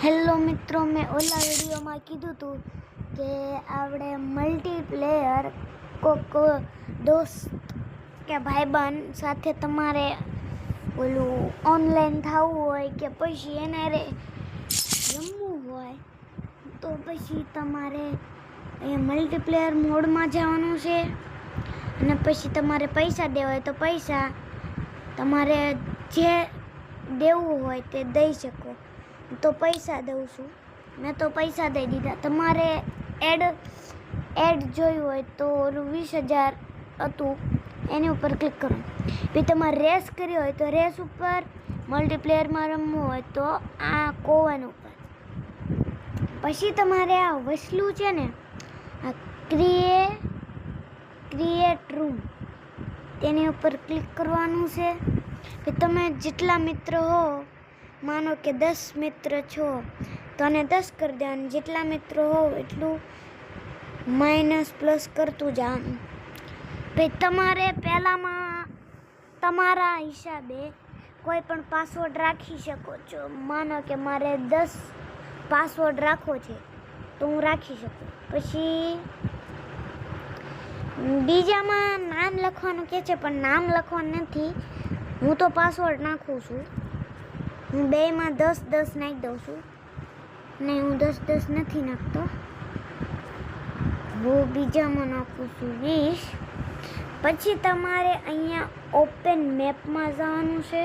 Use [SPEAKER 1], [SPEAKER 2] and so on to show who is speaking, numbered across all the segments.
[SPEAKER 1] Hello મિત્રો, મેં ઓલા વિડીયોમાં કીધું હતું કે આપણે મલ્ટીપ્લેયર કોક દોસ્ત કે ભાઈબંધ સાથે તમારે ઓલું ઓનલાઈન થવું હોય કે પછી એને રમવું હોય તો પછી તમારે મલ્ટીપ્લેયર મોડમાં જવાનું છે અને પછી તમારે પૈસા દેવા હોય તો પૈસા તમારે જે દેવું હોય તે દઈ શકો. તો પૈસા દઉં છું, મેં તો પૈસા દઈ દીધા. તમારે એડ જોયું હોય તો ઓલું 20,000 હતું એની ઉપર ક્લિક કરો. પછી તમારે રેસ કરી હોય તો રેસ ઉપર, મલ્ટીપ્લેયરમાં રમવું હોય તો આ કોવન ઉપર. પછી તમારે આ વસલું છે ને, આ ક્રિએટ રૂમ, તેની ઉપર ક્લિક કરવાનું છે. કે તમે જેટલા મિત્ર હો, માનો કે 10 મિત્ર છો તો આને 10 કરી દેવાનું. જેટલા મિત્રો હો એટલું માઇનસ પ્લસ કરતું જવાનું. પછી તમારે પહેલામાં તમારા હિસાબે કોઈ પણ પાસવર્ડ રાખી શકો છો. માનો કે મારે 10 પાસવર્ડ રાખવો છે તો હું રાખી શકું. પછી બીજામાં નામ લખવાનું કહે છે પણ નામ લખવાનું નથી. હું તો પાસવર્ડ નાખું છું. હું બેમાં 10 નાખી દઉં છું. નહીં, હું 10 નથી નાખતો. હું બીજામાં નાખું છું 20. પછી તમારે અહીંયા ઓપન મેપમાં જવાનું છે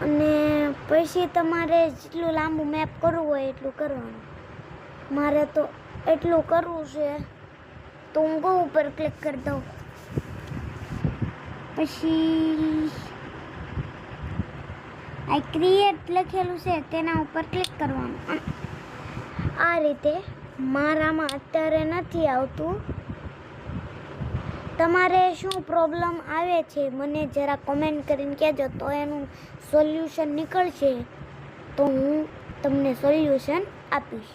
[SPEAKER 1] અને પછી તમારે જેટલું લાંબુ મેપ કરવું હોય એટલું કરવાનું. મારે તો એટલું કરવું છે તો હું ગો ઉપર ક્લિક કરી દઉં. પછી આ ક્રિએટ લખેલું છે તેના ઉપર ક્લિક કરવાનું. આ રીતે મારામાં અત્યારે નથી આવતું. તમારે શું પ્રોબ્લેમ આવે છે મને જરા કોમેન્ટ કરીને કહેજો, તો એનું સોલ્યુશન નીકળશે તો હું તમને સોલ્યુશન આપીશ.